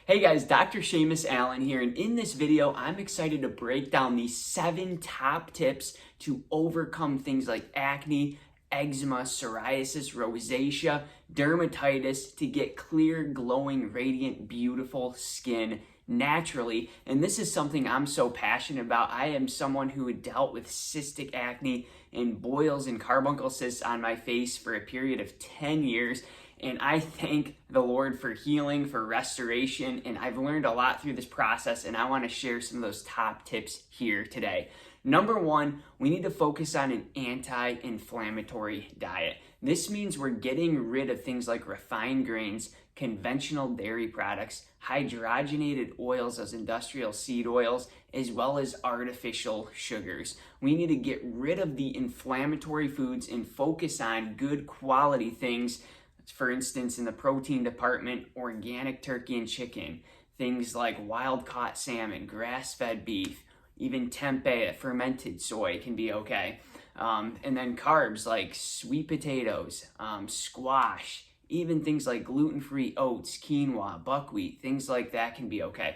Hey guys, Dr. Seamus Allen here, and in this video, I'm excited to break down the 7 top tips to overcome things like acne, eczema, psoriasis, rosacea, dermatitis to get clear, glowing, radiant, beautiful skin naturally. And this is something I'm so passionate about. I am someone who had dealt with cystic acne and boils and carbuncle cysts on my face for a period of 10 years. And I thank the Lord for healing, for restoration, and I've learned a lot through this process, and I want to share some of those top tips here today. Number 1, we need to focus on an anti-inflammatory diet. This means we're getting rid of things like refined grains, conventional dairy products, hydrogenated oils, those industrial seed oils, as well as artificial sugars. We need to get rid of the inflammatory foods and focus on good quality things. For instance, in the protein department, organic turkey and chicken, things like wild-caught salmon, grass-fed beef, even tempeh, fermented soy can be okay. And then carbs like sweet potatoes, squash, even things like gluten-free oats, quinoa, buckwheat, things like that can be okay.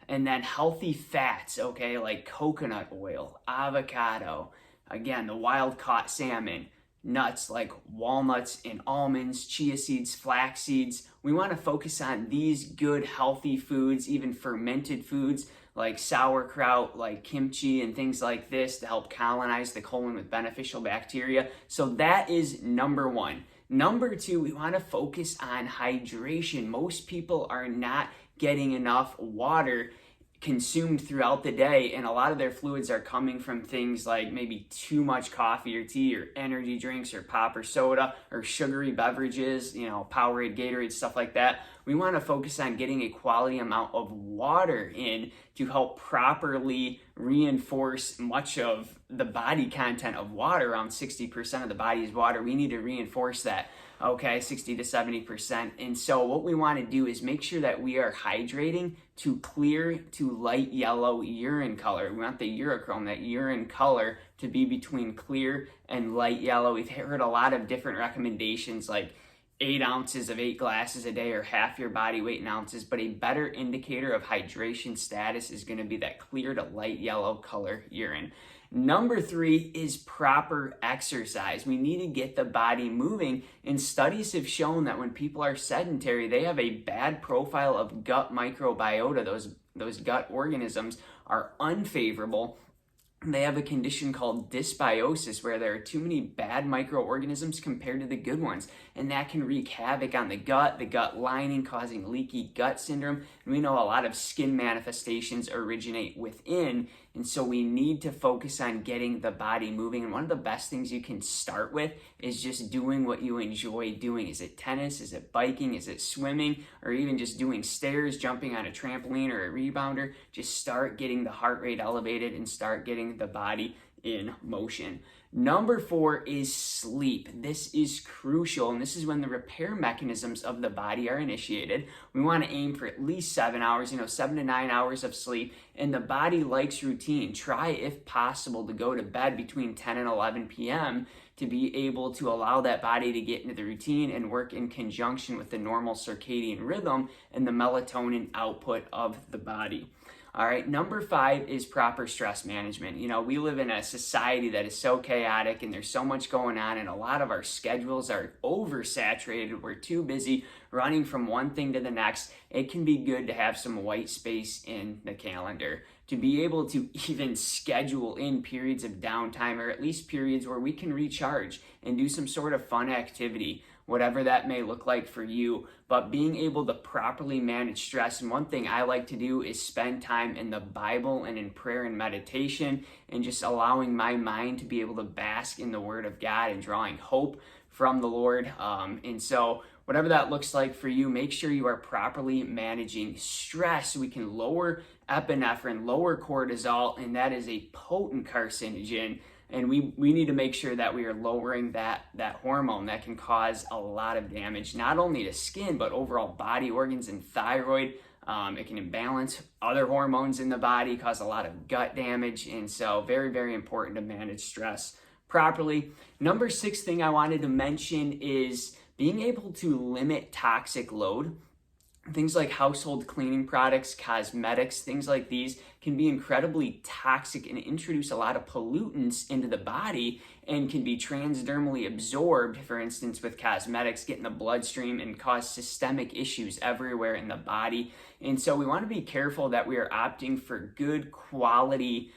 And then healthy fats, okay, like coconut oil, avocado, again, the wild-caught salmon, nuts like walnuts and almonds, chia seeds, flax seeds. We want to focus on these good, healthy foods, even fermented foods like sauerkraut, like kimchi, and things like this to help colonize the colon with beneficial bacteria. So that is number 1. Number 2, we want to focus on hydration. Most people are not getting enough water consumed throughout the day, and a lot of their fluids are coming from things like maybe too much coffee or tea or energy drinks or pop or soda or sugary beverages, Powerade, Gatorade, stuff like that. We want to focus on getting a quality amount of water in to help properly reinforce much of the body content of water. Around 60% of the body is water. We need to reinforce that. Okay, 60 to 70%. And so what we want to do is make sure that we are hydrating to clear to light yellow urine color. We want the urochrome, that urine color, to be between clear and light yellow. We've heard a lot of different recommendations like 8 ounces of 8 glasses a day or half your body weight in ounces, but a better indicator of hydration status is going to be that clear to light yellow color urine. Number 3 is proper exercise. We need to get the body moving, and studies have shown that when people are sedentary, they have a bad profile of gut microbiota. Those gut organisms are unfavorable. They have a condition called dysbiosis where there are too many bad microorganisms compared to the good ones, and that can wreak havoc on the gut lining, causing leaky gut syndrome. And we know a lot of skin manifestations originate within, and so we need to focus on getting the body moving. And one of the best things you can start with is just doing what you enjoy doing. Is it tennis? Is it biking? Is it swimming? Or even just doing stairs, jumping on a trampoline or a rebounder? Just start getting the heart rate elevated and start getting the body in motion. Number 4 is sleep. This is crucial, and this is when the repair mechanisms of the body are initiated. We want to aim for at least 7 hours, 7 to 9 hours of sleep, and the body likes routine. Try, if possible, to go to bed between 10 and 11 p.m. to be able to allow that body to get into the routine and work in conjunction with the normal circadian rhythm and the melatonin output of the body. All right, number 5 is proper stress management. We live in a society that is so chaotic and there's so much going on, and a lot of our schedules are oversaturated. We're too busy running from one thing to the next. It can be good to have some white space in the calendar, to be able to even schedule in periods of downtime, or at least periods where we can recharge and do some sort of fun activity, whatever that may look like for you. But being able to properly manage stress, and one thing I like to do is spend time in the Bible and in prayer and meditation, and just allowing my mind to be able to bask in the Word of God and drawing hope from the Lord. And so whatever that looks like for you, make sure you are properly managing stress. We can lower epinephrine, lower cortisol, and that is a potent carcinogen. And we need to make sure that we are lowering that hormone that can cause a lot of damage, not only to skin, but overall body organs and thyroid. It can imbalance other hormones in the body, cause a lot of gut damage. And so very, very important to manage stress properly. Number 6 thing I wanted to mention is being able to limit toxic load. Things like household cleaning products, cosmetics, things like these can be incredibly toxic and introduce a lot of pollutants into the body and can be transdermally absorbed, for instance, with cosmetics, get in the bloodstream and cause systemic issues everywhere in the body. And so we want to be careful that we are opting for good quality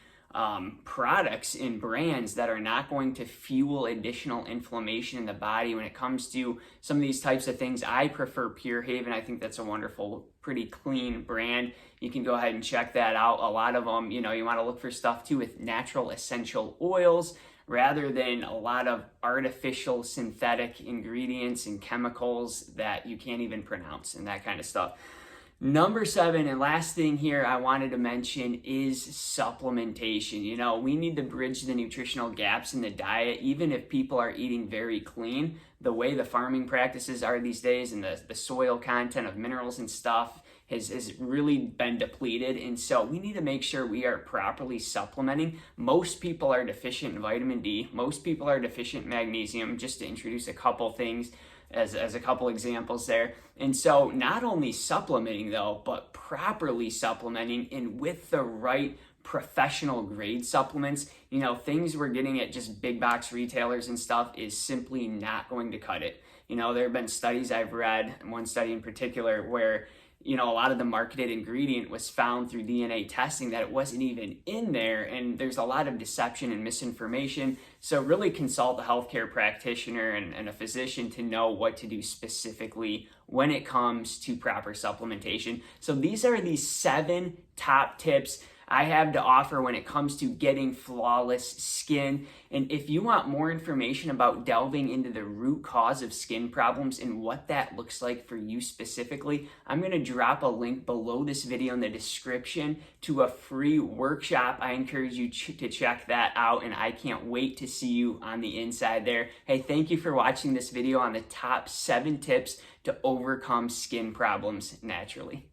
products and brands that are not going to fuel additional inflammation in the body. When it comes to some of these types of things, I prefer Pure Haven. I think that's a wonderful, pretty clean brand. You can go ahead and check that out. A lot of them, you want to look for stuff too with natural essential oils rather than a lot of artificial synthetic ingredients and chemicals that you can't even pronounce and that kind of stuff. Number 7 and last thing here I wanted to mention is supplementation. We need to bridge the nutritional gaps in the diet, even if people are eating very clean. The way the farming practices are these days and the soil content of minerals and stuff has really been depleted. And so we need to make sure we are properly supplementing. Most people are deficient in vitamin D. Most people are deficient in magnesium, just to introduce a couple things as a couple examples there. And so not only supplementing though, but properly supplementing and with the right professional grade supplements. Things we're getting at just big box retailers and stuff is simply not going to cut it. There have been studies I've read, one study in particular, where a lot of the marketed ingredient was found through DNA testing that it wasn't even in there, and there's a lot of deception and misinformation. So really consult a healthcare practitioner and a physician to know what to do specifically when it comes to proper supplementation. So these are the 7 top tips I have to offer when it comes to getting flawless skin. And if you want more information about delving into the root cause of skin problems and what that looks like for you specifically, I'm going to drop a link below this video in the description to a free workshop. I encourage you to check that out, and I can't wait to see you on the inside there. Hey, thank you for watching this video on the top 7 tips to overcome skin problems naturally.